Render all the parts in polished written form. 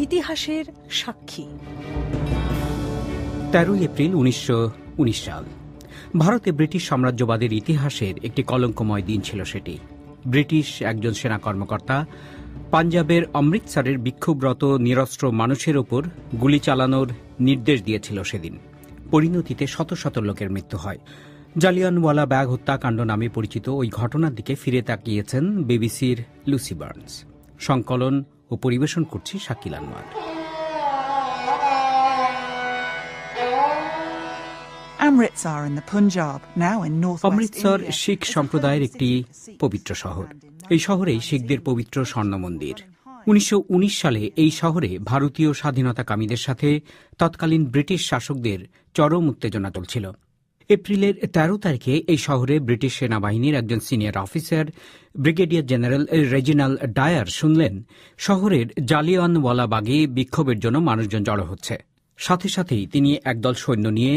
ইতিহাসের সাক্ষী। 13 এপ্রিল 1919 সাল ভারতে ব্রিটিশ সাম্রাজ্যবাদের ইতিহাসের একটি কলঙ্কময় দিন ছিল সেটি। ব্রিটিশ একজন সেনা কর্মকর্তা পাঞ্জাবের অমৃতসরের বিক্ষোভরত নিরস্ত্র মানুষের ওপর গুলি চালানোর নির্দেশ দিয়েছিল সেদিন। পরিণতিতে শত শত লোকের মৃত্যু হয়। জালিয়ানওয়ালা বাগ হত্যাকাণ্ড নামে পরিচিত ওই ঘটনার দিকে ফিরে তাকিয়েছেন বিবিসির লুসি বার্নস। সংকলন ও পরিবেশন করছি শাকিল আনোয়ার। অমৃতসর শিখ সম্প্রদায়ের একটি পবিত্র শহর। এই শহরেই শিখদের পবিত্র স্বর্ণ মন্দির। 1919 সালে এই শহরে ভারতীয় স্বাধীনতাকামীদের সাথে তৎকালীন ব্রিটিশ শাসকদের চরম উত্তেজনা চলছিল। এপ্রিলের 13 তারিখে এই শহরে ব্রিটিশ সেনাবাহিনীর একজন senior officer brigadier general Reginald Dyer শুনলেন শহরের জালিয়ানওয়ালাবাগে বিক্ষোভের জন্য মানুষজন জড়ো হচ্ছে। সাথে সাথেই তিনি একদল সৈন্য নিয়ে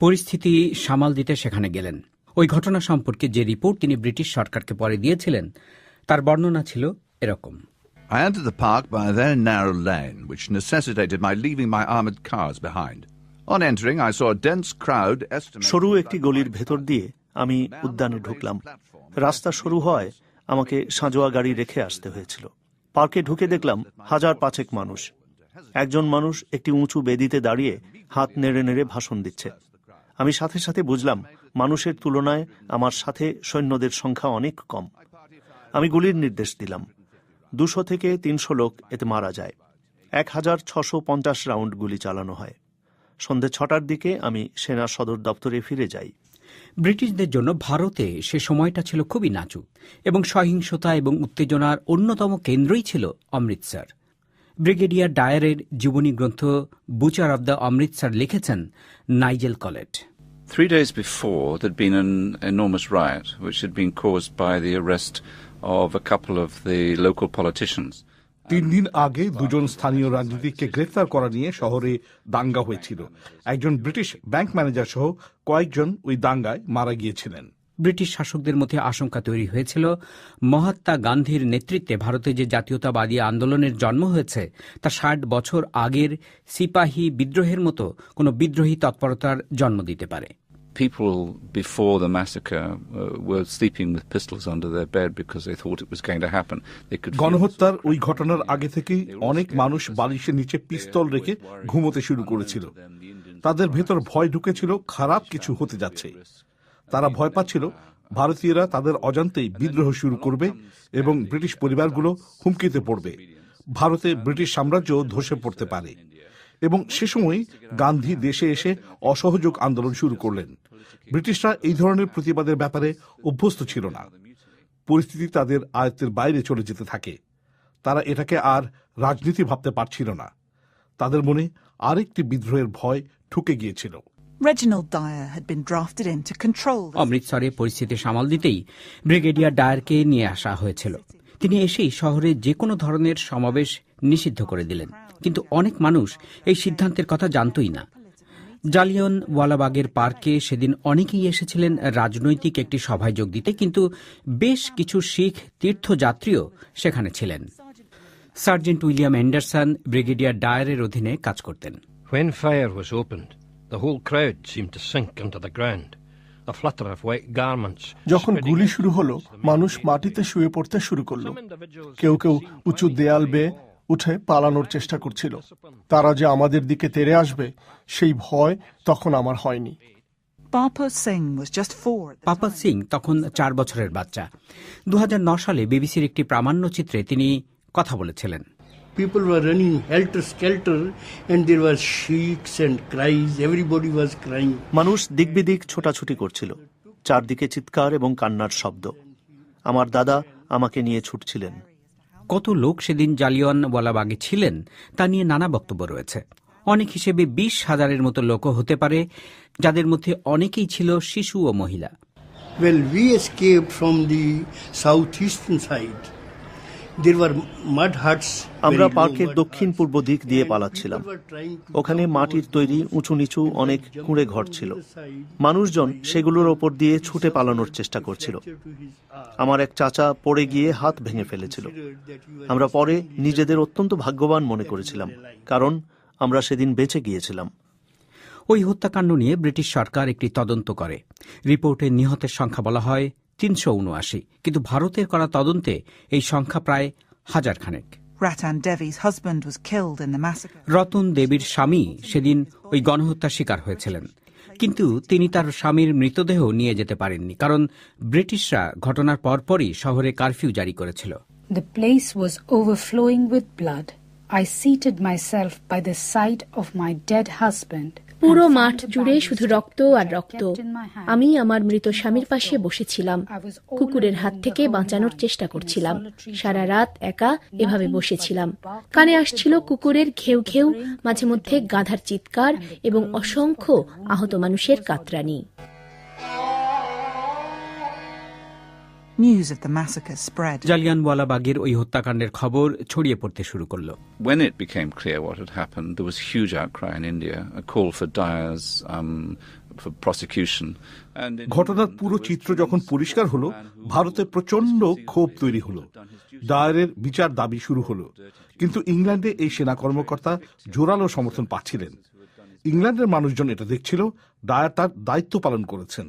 পরিস্থিতি সামাল দিতে সেখানে গেলেন। ওই ঘটনা সম্পর্কে যে রিপোর্ট তিনি ব্রিটিশ সরকারকে পরে দিয়েছিলেন তার বর্ণনা ছিল এরকম: I entered the park by a very narrow lane, which necessitated my leaving my armored cars behind. On entering, I saw a dense crowd estimated... সরু একটি গলির ভেতর দিয়ে আমি উদ্যানে ঢুকলাম। রাস্তা সরু হয় আমাকে সাঁজোয়া গাড়ি রেখে আসতে হয়েছিল। পার্কে ঢুকে দেখলাম 5,000 মানুষ। একজন মানুষ একটি উঁচু বেদিতে দাঁড়িয়ে হাত নেড়ে নেড়ে ভাষণ দিচ্ছে। আমি সাথে সাথে বুঝলাম মানুষের তুলনায় আমার সাথে সৈন্যদের সংখ্যা অনেক কম। আমি গুলির নির্দেশ দিলাম। 200 থেকে 300 লোক এতে মারা যায়। 1,650 রাউন্ড গুলি চালানো হয়। সন্ধে 6টার দিকে আমি সেনা সদর দপ্তরে ফিরে যাই। ব্রিটিশদের জন্য ভারতে সে সময়টা ছিল খুবই নাজুক এবং সহিংসতা এবং উত্তেজনার অন্যতম কেন্দ্রই ছিল অমৃতসর। ব্রিগেডিয়ার ডায়ারের জীবনী গ্রন্থ বুচার অব দ্য অমৃতসর লিখেছেন Nigel collet. 3 days before, there'd been an enormous riot, which had been caused by the arrest of a couple of the local politicians. 3 দিন আগে দুজন স্থানীয় রাজনীতিককে গ্রেফতার করা নিয়ে শহরে দাঙ্গা হয়েছিল। একজন ব্রিটিশ ব্যাংক ম্যানেজার সহ কয়েকজন ওই দাঙ্গায় মারা গিয়েছিলেন। ব্রিটিশ শাসকদের মধ্যে আশঙ্কা তৈরি হয়েছিল মহাত্মা গান্ধীর নেতৃত্বে ভারতে যে জাতীয়তাবাদী আন্দোলনের জন্ম হয়েছে তা 60 বছর আগের সিপাহী বিদ্রোহের মতো কোনো বিদ্রোহী তৎপরতার জন্ম দিতে পারে। People before the massacre were sleeping with pistols under their bed because they thought it was going to happen. গণহত্যার ওই ঘটনার আগে থেকেই অনেক মানুষ বালিশের নিচে পিস্তল রেখে ঘুমোতে শুরু করেছিল। তাদের ভেতর ভয় ঢুকেছিল খারাপ কিছু হতে যাচ্ছে। তারা ভয় পাচ্ছিল ভারতীয়রা তাদের অজান্তেই বিদ্রোহ শুরু করবে এবং ব্রিটিশ পরিবারগুলো হুমকিতে পড়বে। ভারতে ব্রিটিশ সাম্রাজ্য ধসে পড়তে পারে। এবং সে সময় গান্ধী দেশে এসে অসহযোগ আন্দোলন শুরু করলেন। ব্রিটিশরা এই ধরনের প্রতিবাদের ব্যাপারে অভ্যস্ত ছিল না। পরিস্থিতি তাদের আয়ত্তের বাইরে চলে যেতে থাকে। তারা এটাকে আর রাজনীতি ভাবতে পারছিল না। তাদের মনে আরেকটি বিদ্রোহের ভয় ঢুকে গিয়েছিল। অমৃতসরে পরিস্থিতি সামাল দিতেই ব্রিগেডিয়ার ডায়ারকে নিয়ে আসা হয়েছিল। তিনি এসেই শহরে যে কোনো ধরনের সমাবেশ নিষিদ্ধ করে দিলেন। কিন্তু অনেক মানুষ এই সিদ্ধান্তের কথা জানতই না। জালিয়ানওয়ালাবাগের পার্কে সেদিন অনেকেই এসেছিলেন রাজনৈতিক একটি সভায় যোগ দিতে, কিন্তু বেশ কিছু শিখ তীর্থযাত্রীও সেখানে ছিলেন। সার্জেন্ট উইলিয়াম অ্যান্ডারসন ব্রিগেডিয়ার ডায়ারের অধীনে কাজ করতেন। When fire was opened, the whole crowd seemed to sink into the ground. The flutter of white garments. যখন গুলি শুরু হলো, মানুষ মাটিতে শুয়ে পড়তে শুরু করলো। কেউ কেউ উঁচু দেয়াল বেয়ে উঠে পালানোর চেষ্টা করছিল। তারা যে আমাদের দিকে তেড়ে আসবে সেই ভয় তখন আমার হয়নি। পাপা সিং তখন 4 বছরের বাচ্চা। 2009 সালে বিবিসির একটি প্রামাণ্যচিত্রে তিনি কথা বলেছিলেন। People were running helter-skelter and there were shrieks and cries. Everybody was crying. মানুষ দিকবিদিক ছোটাছুটি করছিল। চারদিকে চিৎকার এবং কান্নার শব্দ। আমার দাদা আমাকে নিয়ে ছুটছিলেন। কত লোক সেদিন জালিয়ানওয়ালাবাগে ছিলেন তা নিয়ে নানা বক্তব্য রয়েছে। অনেক হিসেবে 20,000-এর মতো লোকও হতে পারে, যাদের মধ্যে অনেকেই ছিল শিশু ও মহিলা। Well, we escaped from the southeastern side There were mud huts. আমরা very low পার্কের mud দক্ষিণ huts. পূর্ব দিক দিয়ে And পালাচ্ছিলাম। people were trying to ওখানে jump মাটির over তৈরি the উঁচু নিচু sides, অনেক jump কুঁড়ে ঘর over ছিল। the side. মানুষজন My সেগুলোর younger ওপর দিয়ে brother ছুটে পালানোর suffered চেষ্টা a করছিল। fracture to his arm. আমার এক চাচা পড়ে গিয়ে হাত ভেঙে ফেলেছিল। Considered that he was আমরা পরে extremely নিজেদের অত্যন্ত ভাগ্যবান মনে করেছিলাম, কারণ আমরা সেদিন বেঁচে গিয়েছিলাম। ওই হত্যাকাণ্ড নিয়ে ব্রিটিশ সরকার একটি তদন্ত করে। রিপোর্টে নিহতের সংখ্যা বলা হয় 379, কিন্তু ভারতের করা তদন্তে এই সংখ্যা প্রায় 1000 খানেক। Ratan Devi's husband was killed in the massacre. Ratan দেবীর স্বামী সেদিন ওই গণহত্যার শিকার হয়েছিলেন, কিন্তু তিনি তার স্বামীর মৃতদেহ নিয়ে যেতে পারেননি, কারণ ব্রিটিশরা ঘটনার পরপরই শহরে কারফিউ জারি করেছিল। The place was overflowing with blood. I seated myself by the side of my dead husband. পুরো মাঠ জুড়ে শুধু রক্ত আর রক্ত। আমি আমার মৃত স্বামীর পাশে বসেছিলাম, কুকুরের হাত থেকে বাঁচানোর চেষ্টা করছিলাম। সারা রাত একা এভাবে বসেছিলাম। কানে আসছিল কুকুরের ঘেউ ঘেউ, মাঝে মধ্যে গাধার চিৎকার এবং অসংখ্য আহত মানুষের কাতরানি। News of the massacre spread. জালিয়ানওয়ালাবাগের ওই হত্যাকাণ্ডের খবর ছড়িয়ে পড়তে শুরু করল। When it became clear what had happened, there was huge outcry in India, a call for Dyer's for prosecution. And ঘটনার পুরো চিত্র যখন পরিষ্কার হলো, ভারতে প্রচন্ড ক্ষোভ তৈরি হলো। ডায়ারের বিচার দাবি শুরু হলো, কিন্তু ইংল্যান্ডে এই সেনা কর্মকর্তা জোরালো সমর্থন পাচ্ছিলেন। ইংল্যান্ডের মানুষজন এটা দেখছিল ডায়ার তার দায়িত্ব পালন করেছেন।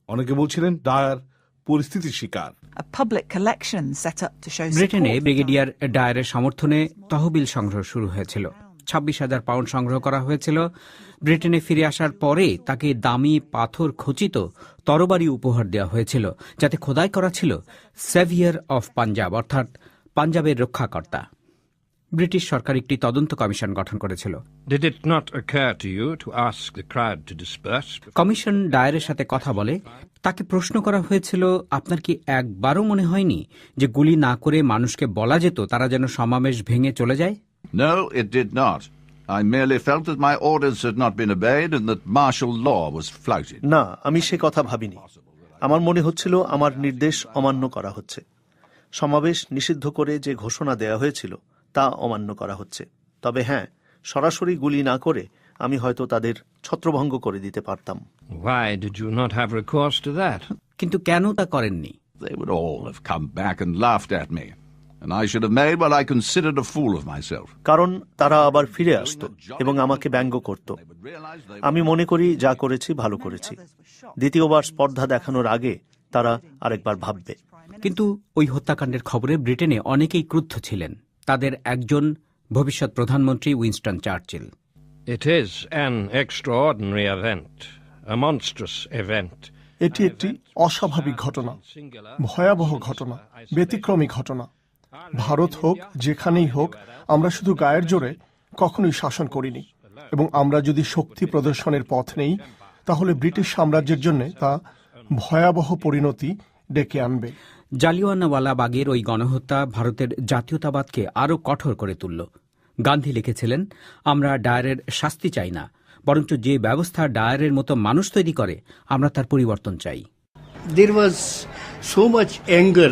অনেকে বলছিলেন ডায়ার পরিস্থিতির শিকার। A public collection set up to show ব্রিটেনে support. ব্রিগেডিয়ার ডায়ারের সমর্থনে তহবিল সংগ্রহ শুরু হয়েছিল। 26,000 পাউন্ড সংগ্রহ করা হয়েছিল। ব্রিটেনে ফিরে আসার পরে তাকে দামি পাথর খচিত তরবারি উপহার দেওয়া হয়েছিল, যাতে খোদাই করা ছিল সেভিয়ার অফ পাঞ্জাব, অর্থাৎ পাঞ্জাবের রক্ষাকর্তা। ব্রিটিশ সরকার একটি তদন্ত কমিশন গঠন করেছিল। Did it not occur to you to ask the crowd to disperse? Commission ডায়ারের সাথে কথা বলে তাকে প্রশ্ন করা হয়েছিল, আপনার কি একবারও মনে হয়নি যে গুলি না করে মানুষকে বলা যেত তারা যেন সমাবেশ ভেঙে চলে যায়? No, it did not. I merely felt that my orders had not been obeyed and that martial law was flouted. না, আমি সে কথা ভাবিনি। আমার মনে হচ্ছিল আমার নির্দেশ অমান্য করা হচ্ছে। সমাবেশ নিষিদ্ধ করে যে ঘোষণা দেয়া হয়েছিল তা অমান্য করা হচ্ছে। তবে হ্যাঁ, সরাসরি গুলি না করে আমি হয়তো তাদের ছত্রভঙ্গ করে দিতে পারতাম। Why did you not have recourse to that? কিন্তু কেন তা করেননি? They would all have come back and laughed at me, and I should have made what I considered a fool of myself. কারণ তারা আবার ফিরে আসতো এবং আমাকে ব্যঙ্গ করত। আমি মনে করি যা করেছি ভালো করেছি। দ্বিতীয়বার স্পর্ধা দেখানোর আগে তারা আরেকবার ভাববে। কিন্তু ওই হত্যাকাণ্ডের খবরে ব্রিটেনে অনেকেই ক্রুদ্ধ ছিলেন। তাদের একজন ভবিষ্যৎ প্রধানমন্ত্রী Winston Churchill. It is an extraordinary event, a monstrous event. এটি একটি অস্বাভাবিক ঘটনা, ভয়াবহ ঘটনা, ব্যতিক্রমী ঘটনা। ভারত হোক যেখানেই হোক, আমরা শুধু গায়ের জোরে কখনোই শাসন করিনি, এবং আমরা যদি শক্তি প্রদর্শনের পথ নেই, তাহলে ব্রিটিশ সাম্রাজ্যের জন্য তা ভয়াবহ পরিণতি ডেকে আনবে। জালিয়ানওয়ালাবাগের ওই গণহত্যা ভারতের জাতীয়তাবাদকে আরও কঠোর করে তুলল। গান্ধী লিখেছিলেন, আমরা ডায়ারের শাস্তি চাই না, বরঞ্চ যে ব্যবস্থা ডায়ারের মতো মানুষ তৈরি করে আমরা তার পরিবর্তন চাই। There was so much anger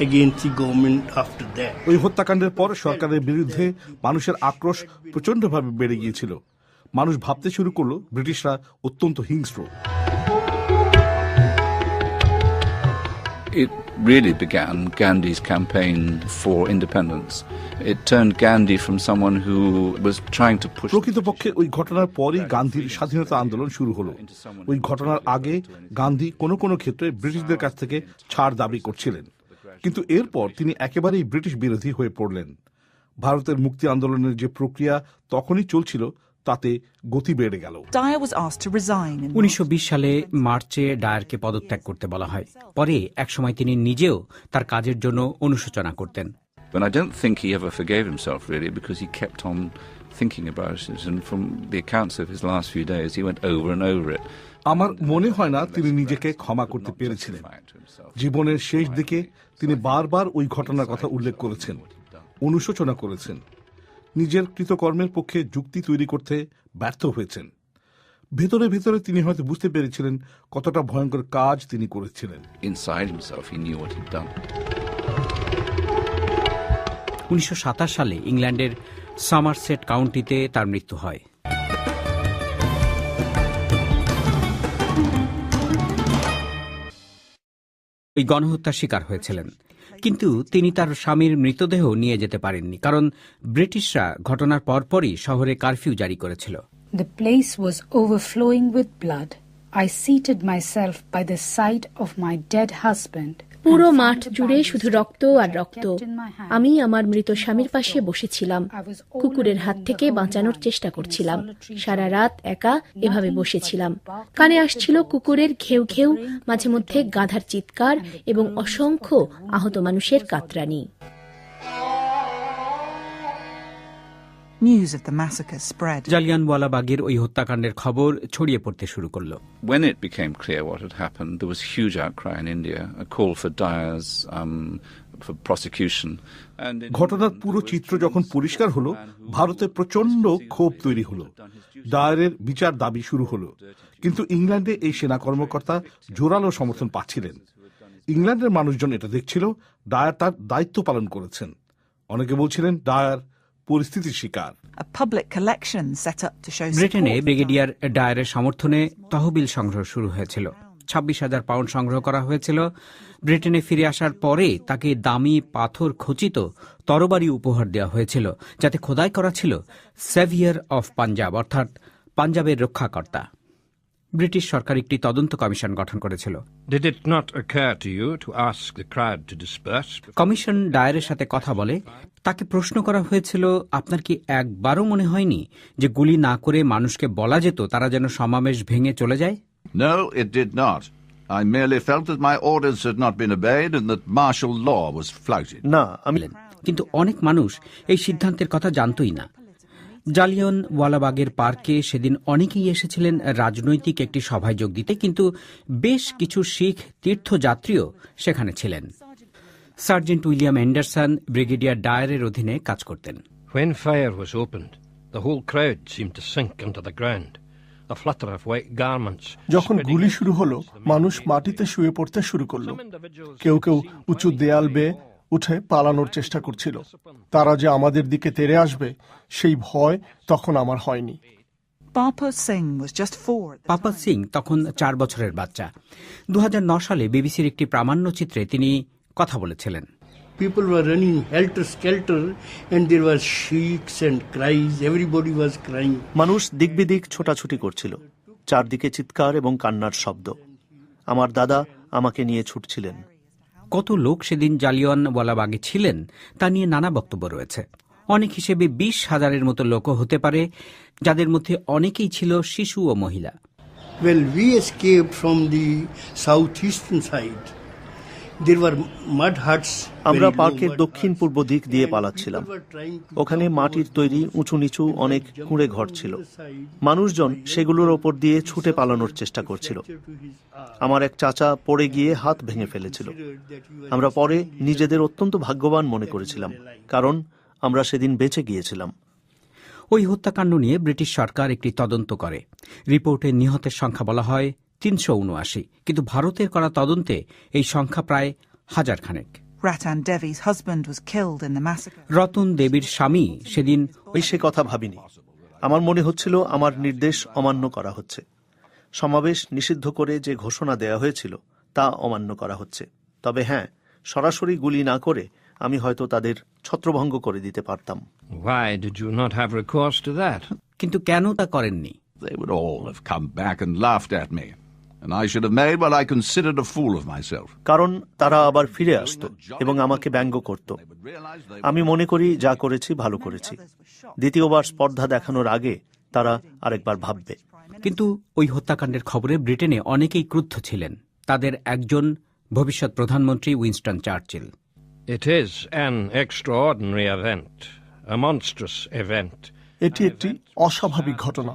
against the government after that. ওই হত্যাকাণ্ডের পর সরকারের বিরুদ্ধে মানুষের আক্রোশ প্রচন্ডভাবে বেড়ে গিয়েছিল। মানুষ ভাবতে শুরু করলো ব্রিটিশরা অত্যন্ত হিংস্র। It really began Gandhi's campaign for independence. It turned Gandhi from someone who was trying to push... প্রকৃতপক্ষে ওই ঘটনার পরই গান্ধীর স্বাধীনতা আন্দোলন শুরু হলো। ওই ঘটনার আগে গান্ধী কোনো কোনো ক্ষেত্রে ব্রিটিশদের কাছ থেকে ছাড় দাবি করছিলেন, কিন্তু এরপর তিনি একেবারেই ব্রিটিশ বিরোধী হয়ে পড়লেন। ভারতের মুক্তি আন্দোলনের যে প্রক্রিয়া তখনই চলছিল, তাতে গতি বেড়ে গেল। 1920 সালে মার্চে ডায়ারকে পদত্যাগ করতে বলা হয়। পরে একসময় তিনি নিজেও তার কাজের জন্য অনুশোচনা করতেন। But I don't think he ever forgave himself, really, because he kept on thinking about it, and from the accounts of his last few days, he went over and over it. আমার মনে হয় না তিনি নিজেকে ক্ষমা করতে পেরেছিলেন। জীবনের শেষ দিকে তিনি বারবার ওই ঘটনার কথা উল্লেখ করেছেন, অনুশোচনা করেছেন, নিজের কৃতকর্মের পক্ষে যুক্তি তৈরি করতে ব্যর্থ হয়েছেন। ভেতরে ভেতরে তিনি হয়তো বুঝতে পেরেছিলেন কতটা ভয়ঙ্কর কাজ তিনি করেছিলেন। Inside himself, he knew what he'd done. 1927 সালে ইংল্যান্ডের সমারসেট কাউন্টিতে তার মৃত্যু হয়। ওই গণহত্যার শিকার হয়েছিলেন, কিন্তু তিনি তার স্বামীর মৃতদেহ নিয়ে যেতে পারেননি, কারণ ব্রিটিশরা ঘটনার পরপরই শহরে কারফিউ জারি করেছিল। The place was overflowing with blood. I seated myself by the side of my dead husband. পুরো মাঠ জুড়ে শুধু রক্ত আর রক্ত। আমি আমার মৃত স্বামীর পাশে বসেছিলাম, কুকুরের হাত থেকে বাঁচানোর চেষ্টা করছিলাম। সারা রাত একা এভাবে বসেছিলাম। কানে আসছিল কুকুরের ঘেউ ঘেউ, মাঝে মধ্যে গাধার চিৎকার এবং অসংখ্য আহত মানুষের কাতরানি। News of the massacre spread. জালিয়ানওয়ালাবাগের ওই হত্যাকাণ্ডের খবর ছড়িয়ে পড়তে শুরু করলো। When it became clear what had happened, there was huge outcry in India, a call for Dyer's for prosecution. ঘটনার পুরো চিত্র যখন পরিষ্কার হলো, ভারতে প্রচন্ড ক্ষোভ তৈরি হলো। ডায়ারের বিচার দাবি শুরু হলো, কিন্তু ইংল্যান্ডে এই সেনা কর্মকর্তা জোরালো সমর্থন পাচ্ছিলেন। ইংল্যান্ডের মানুষজন এটা দেখছিল ডায়ার তার দায়িত্ব পালন করেছেন। অনেকে বলছিলেন ডায়ার পরিস্থিতির শিকার। ব্রিটেনে ব্রিগেডিয়ার ডায়ারের সমর্থনে তহবিল সংগ্রহ শুরু হয়েছিল। 26,000 পাউন্ড সংগ্রহ করা হয়েছিল। ব্রিটেনে ফিরে আসার পরে তাকে দামি পাথর খচিত তরবারি উপহার দেওয়া হয়েছিল, যাতে খোদাই করা ছিল সেভিয়ার অফ পাঞ্জাব, অর্থাৎ পাঞ্জাবের রক্ষাকর্তা। ব্রিটিশ সরকার একটি তদন্ত কমিশন গঠন করেছিল। কমিশন ডায়ারের সাথে কথা বলে তাকে প্রশ্ন করা হয়েছিল, আপনার কি একবারও মনে হয়নি যে গুলি না করে মানুষকে বলা যেত তারা যেন সমাবেশ ভেঙে চলে যায়? No, it did not. I merely felt that my orders had not been obeyed and that martial law was flouted. না, কিন্তু অনেক মানুষ এই সিদ্ধান্তের কথা জানতই না। জালিয়ানওয়ালাবাগের পার্কে সেদিন অনেকেই এসেছিলেন রাজনৈতিক একটি সভায় যোগ দিতে, কিন্তু বেশ কিছু শিখ তীর্থযাত্রীও সেখানে ছিলেন। সার্জেন্ট উইলিয়াম অ্যান্ডারসন ব্রিগেডিয়ার ডায়ারের অধীনে কাজ করতেন। When fire was opened, the whole crowd seemed to sink into the ground. A flutter of white garments. যখন গুলি শুরু হলো, মানুষ মাটিতে শুয়ে পড়তে শুরু করলো। কেউ কেউ উঁচু দেয়াল বেয়ে উঠে পালানোর চেষ্টা করছিল। তারা যে আমাদের দিকে তেড়ে আসবে সেই ভয় তখন আমার হয়নি। পাপা সিং তখন 4 বছরের বাচ্চা। 2009 সালে বিবিসির একটি প্রামাণ্যচিত্রে তিনি কথা বলেছিলেন। People were running helter-skelter and there were shrieks and cries. Everybody was crying. মানুষ দিকবিদিক ছোটাছুটি করছিল, চারদিকে চিৎকার এবং কান্নার শব্দ। আমার দাদা আমাকে নিয়ে ছুটছিলেন। কত লোক সেদিন জালিয়ানওয়ালাবাগে ছিলেন তা নিয়ে নানা বক্তব্য রয়েছে। অনেক হিসেবে 20,000-এর মতো লোকও হতে পারে, যাদের মধ্যে অনেকেই ছিল শিশু ও মহিলা। Well, we escaped from the southeastern side. There were mud huts. আমরা পার্কের দক্ষিণ পূর্ব দিক দিয়ে পালাচ্ছিলাম। ওখানে মাটির তৈরি উঁচু নিচু অনেক কুঁড়ে ঘর ছিল। মানুষজন সেগুলোর ওপর দিয়ে ছুটে পালানোর চেষ্টা করছিল। আমার এক চাচা পড়ে গিয়ে হাত ভেঙে ফেলেছিল। আমরা পরে নিজেদের অত্যন্ত ভাগ্যবান মনে করেছিলাম, কারণ আমরা সেদিন বেঁচে গিয়েছিলাম। ওই হত্যাকাণ্ড নিয়ে ব্রিটিশ সরকার একটি তদন্ত করে। রিপোর্টে নিহতের সংখ্যা বলা হয় 379, কিন্তু ভারতের করা তদন্তে এই সংখ্যা প্রায় 1000 খানেক। রতন দেবীর স্বামী সেদিন সে কথা ভাবিনি। আমার মনে হচ্ছিল আমার নির্দেশ অমান্য করা হচ্ছে। সমাবেশ নিষিদ্ধ করে যে ঘোষণা দেয়া হয়েছিল তা অমান্য করা হচ্ছে। তবে হ্যাঁ, সরাসরি গুলি না করে আমি হয়তো তাদের ছত্রভঙ্গ করে দিতে পারতাম। Why did you not have recourse to that? কিন্তু কেন তা করেননি? They would all have come back and laughed at me, and I should have made what I considered a fool of myself. কারণ তারা আবার ফিরে আসতো এবং আমাকে ব্যঙ্গ করত। আমি মনে করি যা করেছি ভালো করেছি। দ্বিতীয়বার স্পর্ধা দেখানোর আগে তারা আরেকবার ভাববে। কিন্তু ওই হত্যাকাণ্ডের খবরে ব্রিটেনে অনেকেই ক্রুদ্ধ ছিলেন। তাদের একজন ভবিষ্যৎ প্রধানমন্ত্রী Winston Churchill. It is an extraordinary event, a monstrous event. এটি একটি অস্বাভাবিক ঘটনা,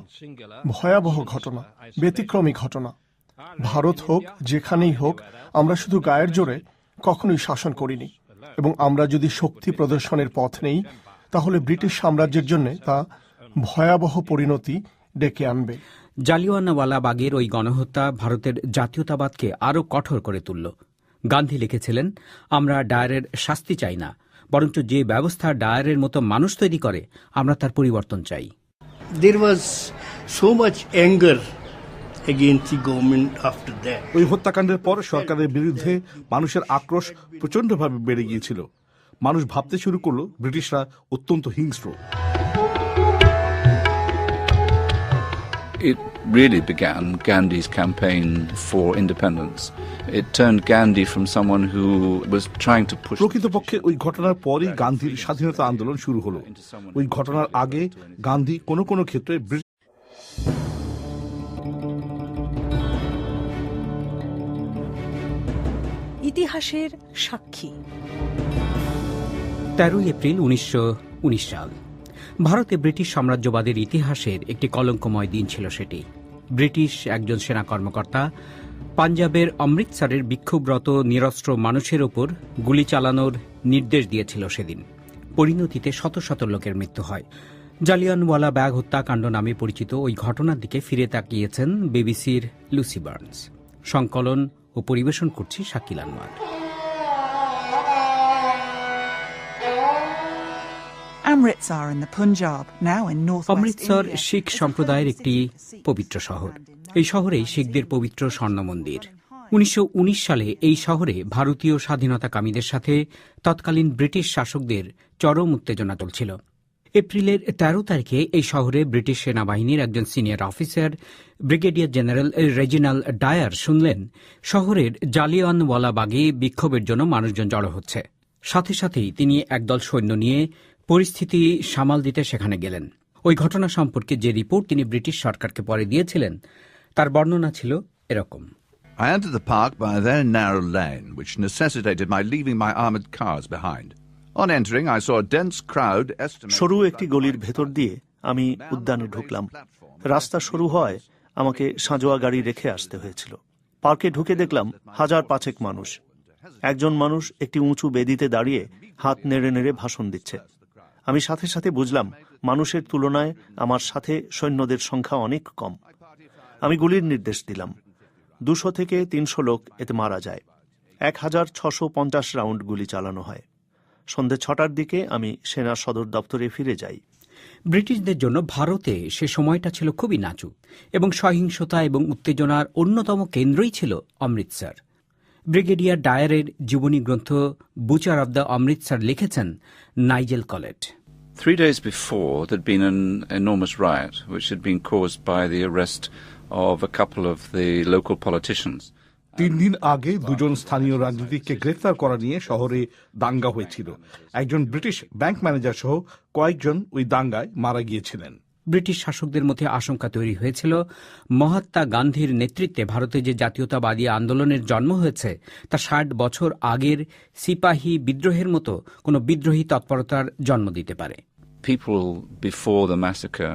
ভয়াবহ ঘটনা, ব্যতিক্রমী ঘটনা। ভারত হোক যেখানেই হোক, আমরা শুধু গায়ের জোরে কখনোই শাসন করিনি, এবং আমরা যদি শক্তি প্রদর্শনের পথ নেই, তাহলে ব্রিটিশ সাম্রাজ্যের জন্য তা ভয়াবহ পরিণতি ডেকে আনবে। জালিয়ানওয়ালাবাগের ওই গণহত্যা ভারতের জাতীয়তাবাদকে আরও কঠোর করে তুলল। গান্ধী লিখেছিলেন, আমরা ডায়ারের শাস্তি চাই না, বরঞ্চ যে ব্যবস্থা ডায়ারের মতো মানুষ তৈরি করে আমরা তার পরিবর্তন চাই। There was so much anger against the government after that. ওই হত্যাকাণ্ডের পর সরকারের বিরুদ্ধে মানুষের আক্রোশ প্রচণ্ডভাবে বেড়ে গিয়েছিল। মানুষ ভাবতে শুরু করলো ব্রিটিশরা অত্যন্ত হিংস্র। It really began Gandhi's campaign for independence. It turned Gandhi from someone who was trying to push... প্রকৃতপক্ষে ওই ঘটনার পরই গান্ধীর স্বাধীনতা আন্দোলন শুরু হলো। ওই ঘটনার আগে গান্ধী কোনো কোনো ক্ষেত্রে ইতিহাসের সাক্ষী। 13 এপ্রিল 1919 সাল ভারতে ব্রিটিশ সাম্রাজ্যবাদের ইতিহাসের একটি কলঙ্কময় দিন ছিল সেটি। ব্রিটিশ একজন সেনা কর্মকর্তা পাঞ্জাবের অমৃতসরের বিক্ষোভরত নিরস্ত্র মানুষের ওপর গুলি চালানোর নির্দেশ দিয়েছিল সেদিন। পরিণতিতে শত শত লোকের মৃত্যু হয়। জালিয়ানওয়ালা ব্যাগ হত্যাকাণ্ড নামে পরিচিত ওই ঘটনার দিকে ফিরে তাকিয়েছেন বিবিসির লুসি বার্নস। সংকলন ও পরিবেশন করছি শাকিল আনোয়ার। অমৃতসর শিখ সম্প্রদায়ের একটি পবিত্র শহর। এই শহরেই শিখদের পবিত্র স্বর্ণ মন্দির। 1919 সালে এই শহরে ভারতীয় স্বাধীনতাকামীদের সাথে তৎকালীন ব্রিটিশ শাসকদের চরম উত্তেজনা চলছিল। এপ্রিলের 13 তারিখে এই শহরে ব্রিটিশ সেনাবাহিনীর একজন senior officer brigadier general Reginald Dyer শুনলেন শহরের জালিয়ানওয়ালাবাগে বিক্ষোভের জন্য মানুষজন জড়ো হচ্ছে। সাথে সাথেই তিনি একদল সৈন্য নিয়ে পরিস্থিতি সামাল দিতে সেখানে গেলেন। ওই ঘটনা সম্পর্কে যে রিপোর্ট তিনি ব্রিটিশ সরকারকে পরে দিয়েছিলেন তার বর্ণনা ছিল এরকম। I entered the park by a very narrow lane, which necessitated my leaving my armoured cars behind. On entering, I saw a dense crowd estimated... সরু একটি গলির ভেতর দিয়ে আমি উদ্যানে ঢুকলাম। রাস্তা শুরু হয় আমাকে সাঁজোয়া গাড়ি রেখে আসতে হয়েছিল। পার্কে ঢুকে দেখলাম 1000-5 মানুষ। একজন মানুষ একটি উঁচু বেদিতে দাঁড়িয়ে হাত নেড়ে নেড়ে ভাষণ দিচ্ছে। আমি সাথে সাথে বুঝলাম মানুষের তুলনায় আমার সাথে সৈন্যদের সংখ্যা অনেক কম। আমি গুলির নির্দেশ দিলাম। 200 থেকে 300 লোক এতে মারা যায়। 1650 রাউন্ড গুলি চালানো হয়। সন্ধে 6টার দিকে আমি সেনা সদর দপ্তরে ফিরে যাই। ব্রিটিশদের জন্য ভারতে সে সময়টা ছিল খুবই নাজুক এবং সহিংসতা এবং উত্তেজনার অন্যতম কেন্দ্রই ছিল অমৃতসর। ব্রিগেডিয়ার ডায়ারের জীবনী গ্রন্থ বুচার অব দ্য অমৃতসর লিখেছেন Nigel collet. 3 days before, there'd been an enormous riot, which had been caused by the arrest of a couple of the local politicians. 3 দিন আগে দুজন স্থানীয় রাজনীতিককে গ্রেফতার করা নিয়ে শহরে দাঙ্গা হয়েছিল। একজন ব্রিটিশ ব্যাংক ম্যানেজার সহ কয়েকজন ওই দাঙ্গায় মারা গিয়েছিলেন। ব্রিটিশ শাসকদের মধ্যে আশঙ্কা তৈরি হয়েছিল মহাত্মা গান্ধীর নেতৃত্বে ভারতে যে জাতীয়তাবাদী আন্দোলনের জন্ম হয়েছে তা 60 বছর আগের সিপাহী বিদ্রোহের মতো কোনো বিদ্রোহী তৎপরতার জন্ম দিতে পারে। People before the massacre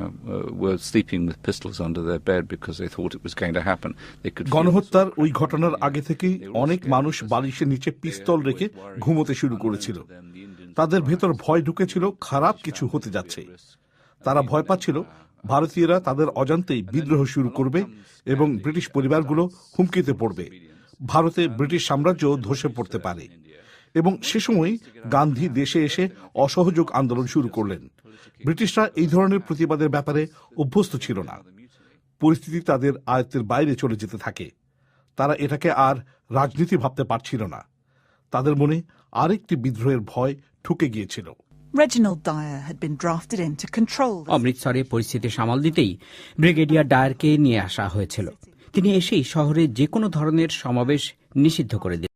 were sleeping with pistols under their bed because they thought it was going to happen. গণহত্যার ওই ঘটনার আগে থেকেই অনেক মানুষ বালিশের নিচে পিস্তল রেখে ঘুমোতে শুরু করেছিল। তাদের ভেতর ভয় ঢুকেছিল খারাপ কিছু হতে যাচ্ছে। তারা ভয় পাচ্ছিল ভারতীয়রা তাদের অজান্তেই বিদ্রোহ শুরু করবে এবং ব্রিটিশ পরিবারগুলো হুমকিতে পড়বে। ভারতে ব্রিটিশ সাম্রাজ্য ধসে পড়তে পারে। এবং সে সময় গান্ধী দেশে এসে অসহযোগ আন্দোলন শুরু করলেন। ব্রিটিশরা এই ধরনের প্রতিবাদের ব্যাপারে অভ্যস্ত ছিল না। পরিস্থিতি তাদের আয়ত্তের বাইরে চলে যেতে থাকে। তারা এটাকে আর রাজনীতি ভাবতে পারছিল না। তাদের মনে আরেকটি বিদ্রোহের ভয় ঢুকে গিয়েছিল। অমৃতসরে পরিস্থিতি সামাল দিতেই ব্রিগেডিয়ার ডায়ারকে নিয়ে আসা হয়েছিল। তিনি এসেই শহরে যে কোনো ধরনের সমাবেশ নিষিদ্ধ করে দিলেন।